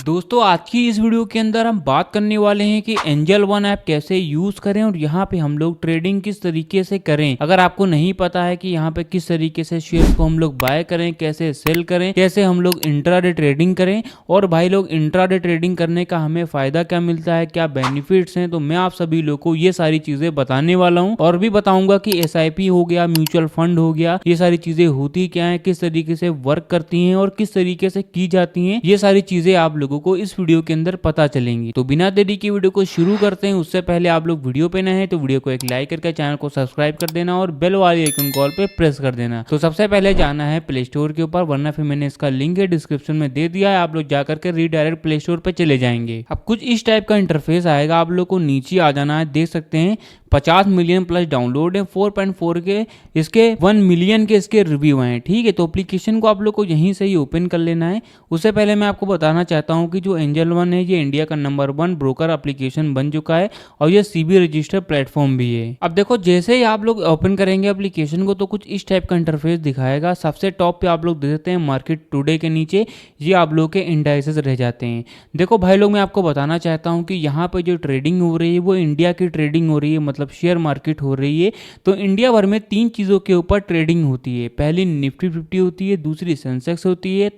दोस्तों आज की इस वीडियो के अंदर हम बात करने वाले हैं कि एंजल वन ऐप कैसे यूज करें और यहाँ पे हम लोग ट्रेडिंग किस तरीके से करें। अगर आपको नहीं पता है कि यहाँ पे किस तरीके से शेयर को हम लोग बाय करें, कैसे सेल करें, कैसे हम लोग इंट्राडे ट्रेडिंग करें और भाई लोग इंट्राडे ट्रेडिंग करने का हमें फायदा क्या मिलता है, क्या बेनिफिट्स हैं, तो मैं आप सभी लोग को ये सारी चीजें बताने वाला हूँ और भी बताऊंगा कि SIP हो गया, म्यूचुअल फंड हो गया, ये सारी चीजें होती क्या है, किस तरीके से वर्क करती हैं और किस तरीके से की जाती हैं। ये सारी चीजें आप लोगों को इस वीडियो के अंदर पता चलेंगी। तो बिना देरी की वीडियो को शुरू करते हैं। उससे पहले आप लोग वीडियो पे नए हैं तो वीडियो को एक लाइक करके चैनल को सब्सक्राइब कर देना और बेल वाली आइकन कॉल पे प्रेस कर देना। तो सबसे पहले जाना है प्ले स्टोर के ऊपर, वरना फिर मैंने इसका लिंक है डिस्क्रिप्शन में दे दिया है, आप लोग जाकर के रीडायरेक्ट प्ले स्टोर पे चले जाएंगे। अब कुछ इस टाइप का इंटरफेस आएगा, आप लोग को नीचे आ जाना है। देख सकते हैं 50 मिलियन प्लस डाउनलोड है, 4.4 के इसके 1 मिलियन के इसके रिव्यू हैं। ठीक है, तो एप्लीकेशन को आप लोग को यहीं से ही ओपन कर लेना है। उससे पहले मैं आपको बताना चाहता हूं कि जो एंजल वन है ये इंडिया का नंबर 1 ब्रोकर एप्लीकेशन बन चुका है और ये CB रजिस्टर्ड प्लेटफॉर्म भी है। अब देखो जैसे ही आप लोग ओपन करेंगे एप्लीकेशन को तो कुछ इस टाइप का इंटरफेस दिखाएगा। सबसे टॉप पे आप लोग देख सकते हैं मार्केट टुडे के नीचे ये आप लोग के इंडाइसेस रह जाते हैं। देखो भाई लोग मैं आपको बताना चाहता हूँ कि यहाँ पे जो ट्रेडिंग हो रही है वो इंडिया की ट्रेडिंग हो रही है, मतलब शेयर मार्केट हो रही है। तो इंडिया भर में 3 चीज़ों के ऊपर ट्रेडिंग होती है। पहली निफ्टी 50 होती है, दूसरी सेंसेक्स होती है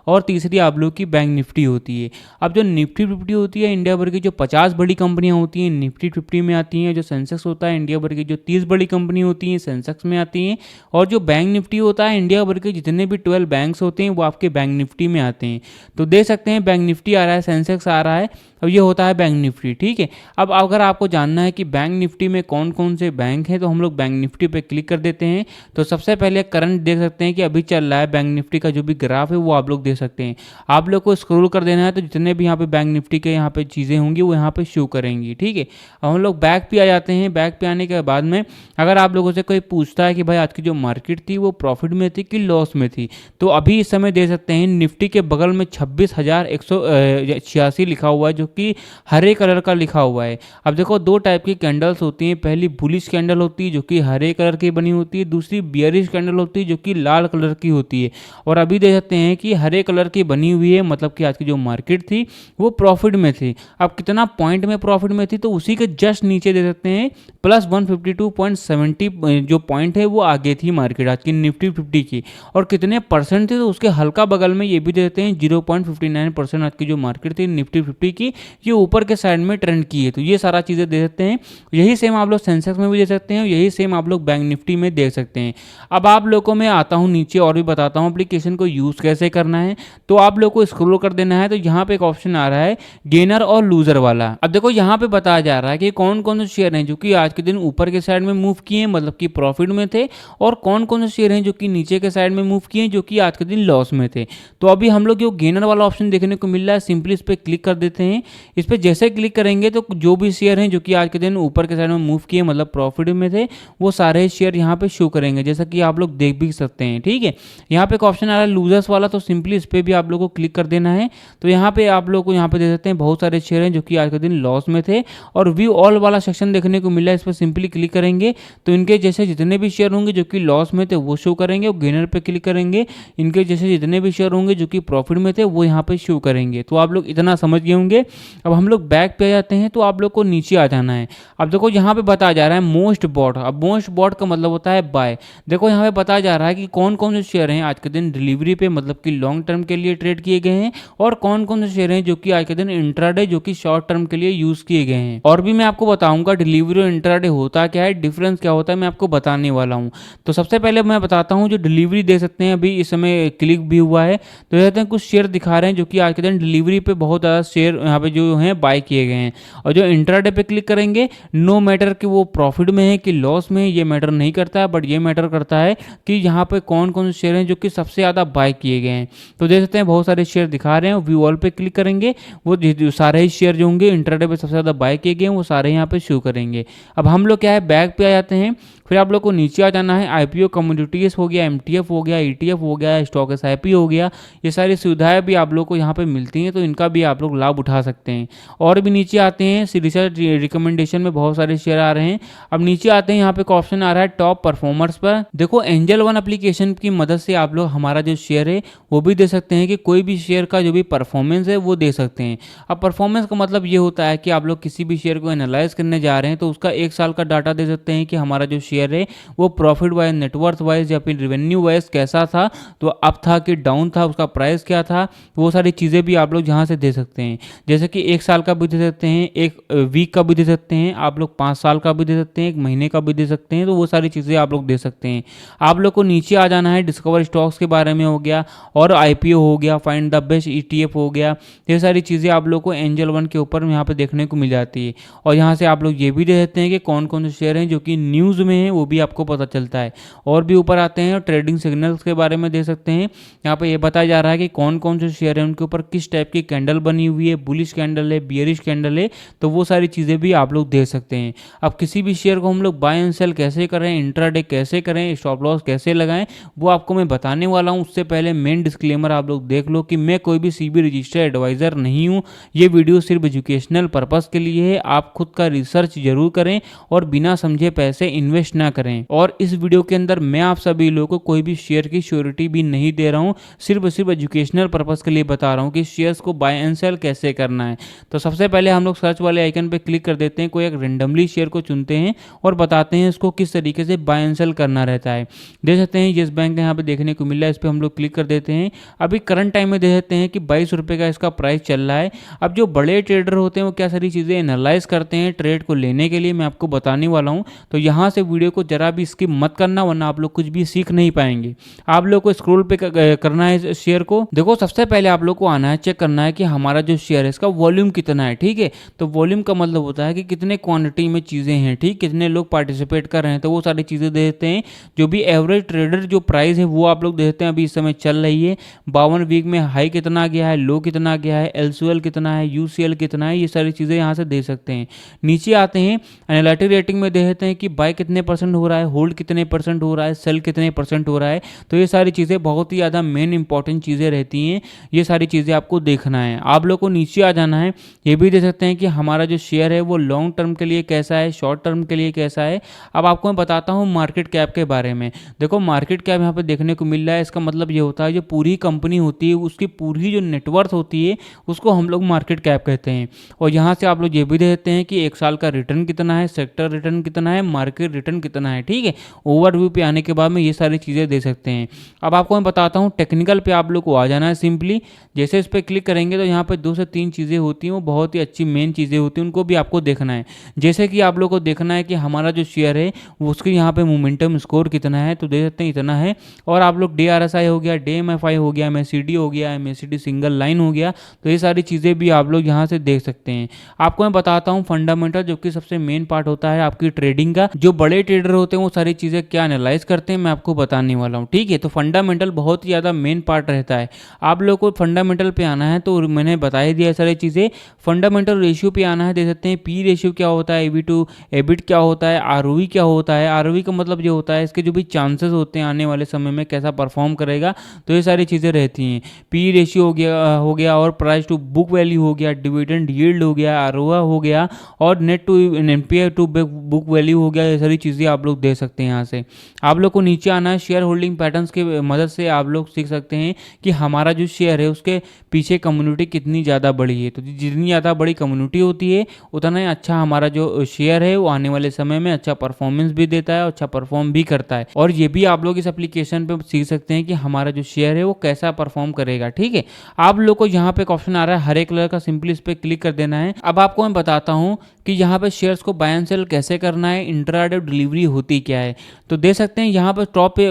और तीसरी आप लोग की बैंक निफ्टी होती है। अब जो निफ्टी 50 होती है इंडिया भर की जो 50 बड़ी कंपनियां होती हैं निफ्टी 50 में आती हैं। जो सेंसेक्स होता है इंडिया भर की जो 30 बड़ी कंपनी होती हैं सेंसेक्स में आती हैं। और जो बैंक निफ्टी होता है इंडिया भर के जितने भी 12 बैंक्स होते हैं वो आपके बैंक निफ्टी में आते हैं। तो देख सकते हैं बैंक निफ्टी आ रहा है, सेंसेक्स आ रहा है, अब ये होता है बैंक निफ्टी। ठीक है, अब अगर आपको जानना है कि बैंक निफ्टी में कौन कौन से बैंक हैं तो हम लोग बैंक निफ्टी पे क्लिक कर देते हैं। तो सबसे पहले करंट देख सकते हैं कि अभी चल रहा है बैंक निफ्टी का जो भी ग्राफ है वो आप लोग देख सकते हैं। आप लोग को स्क्रॉल कर देना है तो जितने भी यहाँ पे बैंक निफ्टी के यहाँ पे चीज़ें होंगी वो यहाँ पे शो करेंगी। ठीक है, अब हम लोग बैक पे आ जाते हैं। बैक पे आने के बाद में अगर आप लोगों से कोई पूछता है कि भाई आज की जो मार्केट थी वो प्रॉफिट में थी कि लॉस में थी, तो अभी इस समय देख सकते हैं निफ्टी के बगल में 26,186 लिखा हुआ है जो कि हरे कलर का लिखा हुआ है। अब देखो 2 टाइप की कैंडल्स होती हैं, पहली बुलिश कैंडल होती है जो कि हरे कलर की बनी होती है, दूसरी बियरिश कैंडल होती है जो कि लाल कलर की होती है। और अभी देख सकते हैं कि हरे कलर की बनी हुई है, मतलब कि आज की जो मार्केट थी वो प्रॉफिट में थी। अब कितना पॉइंट में प्रॉफिट में थी तो उसी के जस्ट नीचे दे सकते हैं प्लस 152.70 जो पॉइंट है वो आगे थी मार्केट आज की निफ्टी 50 की। और कितने परसेंट थे तो उसके हल्का बगल में ये भी देते हैं 0.59% आज की जो मार्केट थी निफ्टी 50 की ये ऊपर के साइड में ट्रेंड की है। तो ये सारा चीज़ें दे सकते हैं। यही सेम आप लोग सेंसेक्स में भी देख सकते हैं, यही सेम आप लोग बैंक निफ्टी में देख सकते हैं। अब आप लोगों को मैं आता हूँ नीचे और भी बताता हूँ एप्लीकेशन को यूज़ कैसे करना है। तो आप लोग को स्क्रॉल कर देना है तो यहाँ पे एक ऑप्शन आ रहा है गेनर और लूजर वाला। अब देखो यहाँ पे बताया जा रहा है कि कौन कौन से शेयर हैं जो कि आज के दिन ऊपर के साइड में मूव किए, मतलब कि प्रॉफिट में थे, और कौन कौन से शेयर हैं जो कि नीचे के साइड में मूव किए जो कि आज के दिन लॉस में थे। तो अभी हम लोग जो गेनर वाला ऑप्शन देखने को मिल रहा है सिंपली इस पर क्लिक कर देते हैं। इस पर जैसे क्लिक करेंगे तो जो भी शेयर हैं जो कि आज के दिन ऊपर के साइड में मूव किए मतलब प्रॉफिट में थे वो सारे शेयर यहाँ पे शो करेंगे, जैसा कि आप लोग देख भी सकते हैं। ठीक है, यहाँ पे एक ऑप्शन आ रहा है लूजर्स वाला, तो सिंपली इस पर भी आप लोग को क्लिक कर देना है। तो यहाँ पे आप लोग को यहाँ पे देख सकते हैं बहुत सारे शेयर हैं जो कि आज के दिन लॉस में थे और व्यू ऑल वाला सेक्शन देखने को मिला है। इस पर सिंपली क्लिक करेंगे तो इनके जैसे जितने भी शेयर होंगे जो कि लॉस में थे वो शो करेंगे, और गेनर पे क्लिक करेंगे इनके जैसे जितने भी शेयर होंगे जो कि प्रॉफिट में थे वो यहाँ पे शो करेंगे। तो आप लोग इतना समझ गए होंगे। अब हम लोग बैक पे आ जाते हैं तो आप लोग को नीचे आ जाना है। अब देखो यहाँ पे बताया जा रहा है मोस्ट बॉट। अब मोस्ट बॉट का मतलब होता है बाय। देखो यहाँ पे बताया जा रहा है कि कौन कौन से शेयर हैं आज के दिन डिलीवरी पे मतलब कि लॉन्ग टर्म के लिए ट्रेड किए गए हैं और कौन कौन से शेयर हैं जो कि आज के दिन इंट्राडे जो कि शॉर्ट टर्म के लिए यूज किए गए हैं। और भी मैं आपको बताऊंगा डिलीवरी और इंट्राडे होता क्या है, डिफरेंस क्या होता है, मैं आपको बताने वाला हूँ। तो सबसे पहले मैं बताता हूँ जो डिलीवरी दे सकते हैं, अभी इस समय क्लिक भी हुआ है तो कहते हैं कुछ शेयर दिखा रहे हैं जो कि आज के दिन डिलीवरी पे बहुत ज़्यादा शेयर यहाँ पे जो है बाय किए गए हैं। और जो इंट्राडे पे क्लिक करेंगे नो मैटर कि वो प्रॉफिट में है कि लॉस में है, ये मैटर नहीं करता है, बट ये मैटर करता है कि यहाँ पे कौन कौन से शेयर हैं जो कि सबसे ज़्यादा बाय किए गए हैं। तो देख सकते हैं बहुत सारे शेयर दिखा रहे हैं। व्यू ऑल पे क्लिक करेंगे वो सारे ही शेयर जो होंगे इंट्राडे पे सबसे ज़्यादा बाय किए गए हैं वो सारे यहाँ पे शो करेंगे। अब हम लोग क्या है बैक पे आ जाते हैं। फिर आप लोग को नीचे आ जाना है। IPO कम्युनिटीज हो गया, MTF हो गया, ETF हो गया, स्टॉक SIP हो गया, ये सारी सुविधाएं भी आप लोग को यहाँ पे मिलती हैं तो इनका भी आप लोग लाभ उठा सकते हैं। और भी नीचे आते हैं रिसर्च रिकमेंडेशन में बहुत सारे शेयर आ रहे हैं। अब नीचे आते हैं यहाँ पे एक ऑप्शन आ रहा है टॉप परफॉर्मर्स पर। देखो एंजल वन एप्लीकेशन की मदद से आप लोग हमारा जो शेयर है वो भी दे सकते हैं कि कोई भी शेयर का जो भी परफॉर्मेंस है वो दे सकते हैं। अब परफॉर्मेंस का मतलब ये होता है कि आप लोग किसी भी शेयर को एनालाइज करने जा रहे हैं तो उसका 1 साल का डाटा दे सकते हैं कि हमारा जो शेयर है वो प्रॉफिट वाइज, नेटवर्थ वाइज या फिर रेवेन्यू वाइज कैसा था, तो अप था कि डाउन था, उसका प्राइस क्या था, वो सारी चीज़ें भी आप लोग यहाँ से दे सकते हैं। जैसे कि 1 साल का भी दे सकते हैं, 1 वीक का भी दे सकते हैं, आप लोग 5 साल का भी दे सकते हैं, 1 महीने का भी दे सकते हैं, तो वो सारी चीज़ें आप लोग दे सकते हैं। आप लोग को नीचे आ जाना है, डिस्कवर स्टॉक्स के बारे में हो गया और आईपीओ हो गया, फाइंड द बेस्ट ईटीएफ हो गया, ये सारी चीज़ें आप लोग को एंजल वन के ऊपर यहाँ पे देखने को मिल जाती है। और यहाँ से आप लोग ये भी दे सकते हैं कि कौन कौन से शेयर हैं जो कि न्यूज़ में है, वो भी आपको पता चलता है। और भी ऊपर आते हैं और ट्रेडिंग सिग्नल्स के बारे में दे सकते हैं। यहाँ पे ये बताया जा रहा है कि कौन कौन से शेयर हैं, उनके ऊपर किस टाइप की कैंडल बनी हुई है, बुलिश कैंडल है, बियरिश कैंडल है, तो वो सारी चीज़ें भी आप लोग दे सकते हैं। अब किसी भी शेयर को हम लोग बाय एंड सेल कैसे करें, इंट्राडे कैसे करें, स्टॉप लॉस कैसे लगाएं, वो आपको मैं बताने वाला हूं। उससे पहले मेन डिस्क्लेमर आप लोग देख लो कि मैं कोई भी सीबी रजिस्टर्ड एडवाइज़र नहीं हूं। ये वीडियो सिर्फ एजुकेशनल पर्पस के लिए है। आप खुद का रिसर्च जरूर करें और बिना समझे पैसे इन्वेस्ट ना करें। और इस वीडियो के अंदर मैं आप सभी लोगों को कोई भी शेयर की श्योरिटी भी नहीं दे रहा हूँ, सिर्फ एजुकेशनल पर्पस के लिए बता रहा हूँ कि शेयर्स को बाय एंड सेल कैसे करना है। तो सबसे पहले हम लोग सर्च वाले आइकन पे क्लिक कर देते हैं, कोई एक रेंडमली शेयर को चुनते हैं और बताते हैं इसको किस तरीके से बाय एंड सेल करना रहता है। देख सकते हैं येस बैंक यहाँ पे देखने को मिल रहा है, इस पर हम लोग क्लिक कर देते हैं। अभी करंट टाइम में देख सकते हैं कि 22 रुपये का इसका प्राइस चल रहा है। अब जो बड़े ट्रेडर होते हैं वो क्या सारी चीज़ें एनालाइज करते हैं ट्रेड को लेने के लिए, मैं आपको बताने वाला हूँ। तो यहाँ से वीडियो को जरा भी स्किप मत करना, वरना आप लोग कुछ भी सीख नहीं पाएंगे। आप लोग को स्क्रॉल पे करना है इस शेयर को। देखो सबसे पहले आप लोग को आना है, चेक करना है कि हमारा जो शेयर है इसका वॉल्यूम कितना है। ठीक है, तो वॉल्यूम का मतलब होता है कि कितने क्वांटिटी में चीज़ें हैं, ठीक, कितने लोग पार्टिसिपेट कर रहे हैं, तो वो सारी चीज़ें दे देते हैं। जो भी एवरेज ट्रेडर जो प्राइस है वो आप लोग देखते हैं। अभी इस समय चल रही है 52 वीक में हाई कितना गया है, लो कितना गया है, एलसीएल कितना है, यूसीएल कितना है, ये सारी चीज़ें यहाँ से दे सकते हैं। नीचे आते हैं एनालिटिक रेटिंग में देखते हैं कि बाय कितने परसेंट हो रहा है, होल्ड कितने परसेंट हो रहा है, सेल कितने परसेंट हो रहा है। तो ये सारी चीज़ें बहुत ही ज़्यादा मेन इंपॉर्टेंट चीज़ें रहती हैं, ये सारी चीज़ें आपको देखना है। आप लोग को नीचे आ जाना है, ये भी देख सकते हैं कि हमारा जो शेयर है वो लॉन्ग टर्म के लिए कैसा है, शॉर्ट टर्म के लिए कैसा है। अब आपको मैं बताता हूँ मार्केट कैप के बारे में। देखो मार्केट कैप यहाँ पे देखने को मिल रहा है, इसका मतलब ये होता है जो पूरी कंपनी होती है उसकी पूरी जो नेटवर्थ होती है उसको हम लोग मार्केट कैप कहते हैं। और यहाँ से आप लोग ये भी देखते हैं कि 1 साल का रिटर्न कितना है, सेक्टर रिटर्न कितना है, मार्केट रिटर्न कितना है। ठीक है, ओवरव्यू पे आने के बाद में ये सारी चीज़ें दे सकते हैं। अब आपको मैं बताता हूँ टेक्निकल पे आप लोग को आ जाना है। सिंपली जैसे इस पर क्लिक करेंगे तो यहाँ पे 2 से 3 चीज़ें होती हैं, वो बहुत ही अच्छी मेन चीज़ें होती हैं, उनको भी आपको देखना है। जैसे कि आप लोग को देखना है कि हमारा जो शेयर है वो उसके यहाँ पे मोमेंटम स्कोर कितना है, तो देख सकते हैं इतना है। और आप लोग DRSI हो गया, DMFI हो गया, MACD हो गया, MACD सिंगल लाइन हो गया, तो ये सारी चीज़ें भी आप लोग यहाँ से देख सकते हैं। आपको मैं बताता हूँ फंडामेंटल, जो कि सबसे मेन पार्ट होता है आपकी ट्रेडिंग का। जो बड़े ट्रेडर होते हैं वो सारी चीज़ें क्या एनालाइज करते हैं मैं आपको बताने वाला हूँ। ठीक है, तो फंडामेंटल बहुत ही ज़्यादा मेन पार्ट रहता है। आप लोग को फंडामेंटल पे आना है, तो मैंने बता ही दिया सारी चीज़ें। फंडामेंटल रेशियो पे आना है, देख सकते हैं पी रेशियो क्या होता है, EV टू एबिट क्या होता है, ROE क्या होता है। ROE का मतलब ये होता है इसके जो भी चांसेस होते हैं आने वाले समय में कैसा परफॉर्म करेगा, तो ये सारी चीज़ें रहती हैं। पी रेशियो हो गया और प्राइस टू बुक वैल्यू हो गया, डिविडेंड यील्ड हो गया, ROA हो गया और net to NPA to book value हो गया। ये सारी चीज़ें आप लोग दे सकते हैं। यहाँ से आप लोग को नीचे आना है, शेयर होल्डिंग पैटर्न्स की मदद से आप लोग सीख सकते हैं कि हमारा जो शेयर है उसके पीछे कम्युनिटी कितनी ज़्यादा बड़ी है। तो जितनी ज़्यादा बड़ी कम्युनिटी होती है उतना ही अच्छा हमारा जो शेयर है वो आने वाले समय में अच्छा परफॉर्मेंस भी देता है और अच्छा परफॉर्म भी करता है। और ये भी आप लोग इस एप्लीकेशन पे सीख सकते हैं कि हमारा जो शेयर है वो कैसा परफॉर्म करेगा। ठीक है, आप लोग को यहाँ पे एक ऑप्शन आ रहा है हरे कलर का, सिंपली इस पर क्लिक कर देना है। अब आपको मैं बताता हूँ कि यहाँ पे शेयर्स को बाय एंड सेल कैसे करना है, इंट्राडे डिलीवरी होती क्या है। तो देख सकते हैं यहाँ पर टॉप पे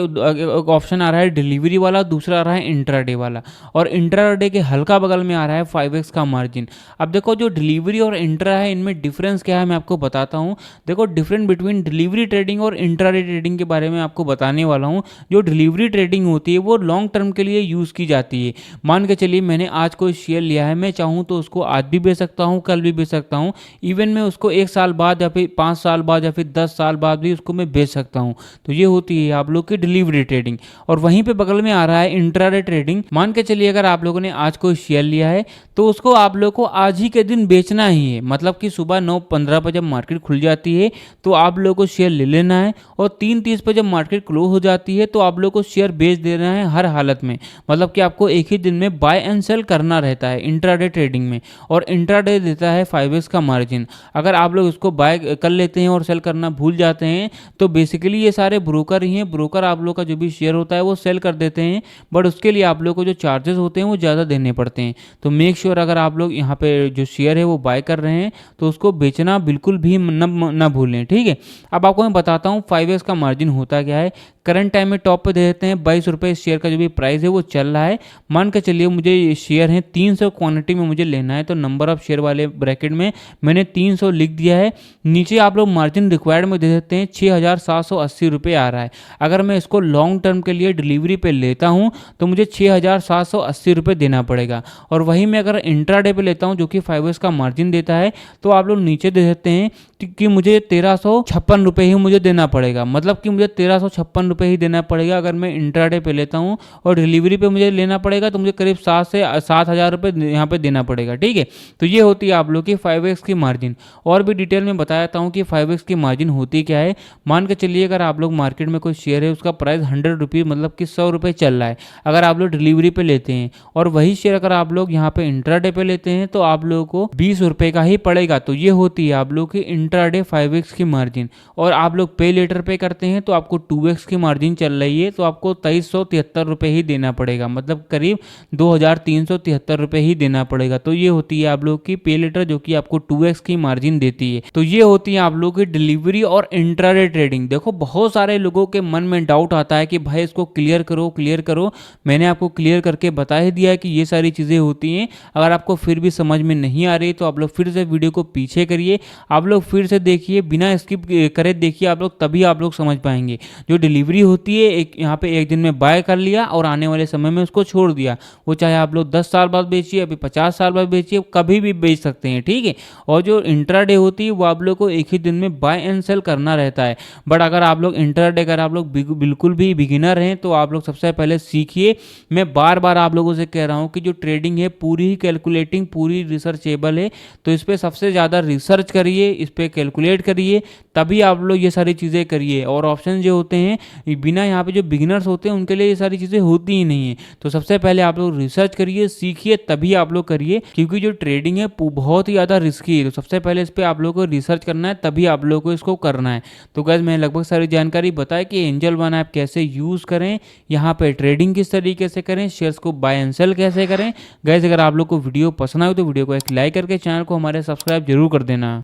ऑप्शन आ रहा है डिलीवरी वाला, दूसरा आ रहा है इंट्राडे वाला, और इंट्राडे के हल्का बगल में आ रहा है 5x का मार्जिन। अब देखो जो डिलीवरी और इंट्रा है इनमें डिफरेंस क्या है मैं आपको बताता हूँ। देखो डिफरेंस बिटवीन डिलीवरी ट्रेडिंग और इंट्राडे ट्रेडिंग के बारे में आपको बताने वाला हूँ। जो डिलीवरी ट्रेडिंग होती है वो लॉन्ग टर्म के लिए यूज़ की जाती है। मान के चलिए मैंने आज कोई शेयर लिया है, मैं चाहूँ तो उसको आज भी बेच सकता हूँ, कल भी बेच सकता हूँ, इवन मैं उसको 1 साल बाद या फिर 5 साल बाद या फिर 10 साल बाद भी उसको मैं बेच सकता हूँ। तो ये होती है आप लोग की डिलीवरी ट्रेडिंग। और वहीं पे बगल में आ रहा है इंट्राडे ट्रेडिंग। मान के चलिए अगर आप लोगों ने आज कोई शेयर लिया है तो उसको आप लोग को आज ही के दिन बेचना ही है। मतलब कि सुबह 9:15 पर जब मार्केट खुल जाती है तो आप लोग को शेयर ले लेना है, और 3:30 पर जब मार्केट क्लोज हो जाती है तो आप लोग को शेयर बेच देना है हर हालत में। मतलब कि आपको एक ही दिन में बाय एंड सेल करना रहता है इंट्राडे ट्रेडिंग में। और इंट्राडे देता है 5x का मार्जिन। अगर आप लोग इसको बाय कर लेते हैं और सेल करना भूल जाते हैं तो बेसिकली ये सारे ब्रोकर ही हैं। ब्रोकर आप लोग का जो भी शेयर होता है वो सेल कर देते हैं, बट उसके लिए आप लोग को जो चार्जेस होते हैं वो ज़्यादा देने पड़ते हैं। तो मेक श्योर अगर आप लोग यहाँ पे जो शेयर है वो बाय कर रहे हैं तो उसको बेचना बिल्कुल भी न भूलें, ठीक है। अब आपको मैं बताता हूँ 5x का मार्जिन होता क्या है। करंट टाइम में टॉप पे दे देते हैं 22 रुपये शेयर का जो भी प्राइस है वो चल रहा है। मान के चलिए मुझे ये शेयर है 300 क्वांटिटी में मुझे लेना है, तो नंबर ऑफ शेयर वाले ब्रैकेट में मैंने 300 लिख दिया है। नीचे आप लोग मार्जिन रिक्वायर्ड में दे देते हैं 6,780 रुपये आ रहा है। अगर मैं इसको लॉन्ग टर्म के लिए डिलीवरी पे लेता हूँ तो मुझे 6,780 रुपये देना पड़ेगा। और वहीं मैं अगर इंट्राडे पे लेता हूँ जो कि 5x का मार्जिन देता है तो आप लोग नीचे दे देते हैं कि मुझे 1,356 रुपये ही मुझे देना पड़ेगा। मतलब कि मुझे 1,356 रुपये ही देना पड़ेगा अगर मैं इंट्राडे पे लेता हूँ, और डिलीवरी पे मुझे लेना पड़ेगा तो मुझे करीब 7 से 7,000 रुपये यहाँ पे देना पड़ेगा, ठीक है। तो ये होती है आप लोग की 5x की मार्जिन। और भी डिटेल में बताता हूँ कि 5x की मार्जिन होती क्या है। मान के चलिए अगर आप लोग मार्केट में कोई शेयर है उसका प्राइस 100 रुपये मतलब कि 100 रुपये चल रहा है, अगर आप लोग डिलीवरी पे लेते हैं, और वही शेयर अगर आप लोग यहाँ पे इंट्राडे पे लेते हैं तो आप लोगों को 20 रुपये का ही पड़ेगा। तो ये होती है आप लोग की इंट्राडे 5x की मार्जिन। और आप लोग पे लेटर पे करते हैं तो आपको 2x की मार्जिन चल रही है, तो आपको 2373 रुपये ही देना पड़ेगा। मतलब करीब 2,373 रुपये ही देना पड़ेगा। तो ये होती है आप लोग की पे लेटर जो कि आपको 2x की मार्जिन देती है। तो ये होती है आप लोग की डिलीवरी और इंट्राडे ट्रेडिंग। देखो बहुत सारे लोगों के मन में डाउट आता है कि भाई इसको क्लियर करो क्लियर करो। मैंने आपको क्लियर करके बता ही दिया है कि ये सारी चीज़ें होती हैं। अगर आपको फिर भी समझ में नहीं आ रही तो आप लोग फिर से वीडियो को पीछे करिए, आप लोग फिर से देखिए, बिना स्किप करे देखिए आप लोग, तभी आप लोग समझ पाएंगे। जो डिलीवरी होती है एक यहाँ पे एक दिन में बाय कर लिया और आने वाले समय में उसको छोड़ दिया, वो चाहे आप लोग 10 साल बाद बेचिए, अभी 50 साल बाद बेचिए, कभी भी बेच सकते हैं, ठीक है। और जो इंट्राडे होती है वो आप लोग को एक ही दिन में बाय एंड सेल करना रहता है। बट अगर आप लोग इंट्राडे अगर आप लोग बिल्कुल भी बिगिनर हैं तो आप लोग सबसे पहले सीखिए। मैं बार बार आप लोगों से कह रहा हूँ कि जो ट्रेडिंग है पूरी ही कैलकुलेटिंग, पूरी रिसर्चेबल है। तो इस पर सबसे ज़्यादा रिसर्च करिए, इस पर कैलकुलेट करिए, तभी आप लोग ये सारी चीज़ें करिए। और ऑप्शन जो होते हैं बिना यहाँ पे जो बिगिनर्स होते हैं उनके लिए ये सारी चीज़ें होती ही नहीं है। तो सबसे पहले आप लोग रिसर्च करिए, सीखिए, तभी आप लोग करिए, क्योंकि जो ट्रेडिंग है बहुत ही ज़्यादा रिस्की है। तो सबसे पहले इस पर आप लोग को रिसर्च करना है, तभी आप लोग को इसको करना है। तो गाइस मैंने लगभग सारी जानकारी बताई कि एंजल वन ऐप कैसे यूज़ करें, यहाँ पे ट्रेडिंग किस तरीके से करें, शेयर्स को बाय एंड सेल कैसे करें। गाइस अगर आप लोग को वीडियो पसंद आए तो वीडियो को एक लाइक करके चैनल को हमारे सब्सक्राइब जरूर कर देना।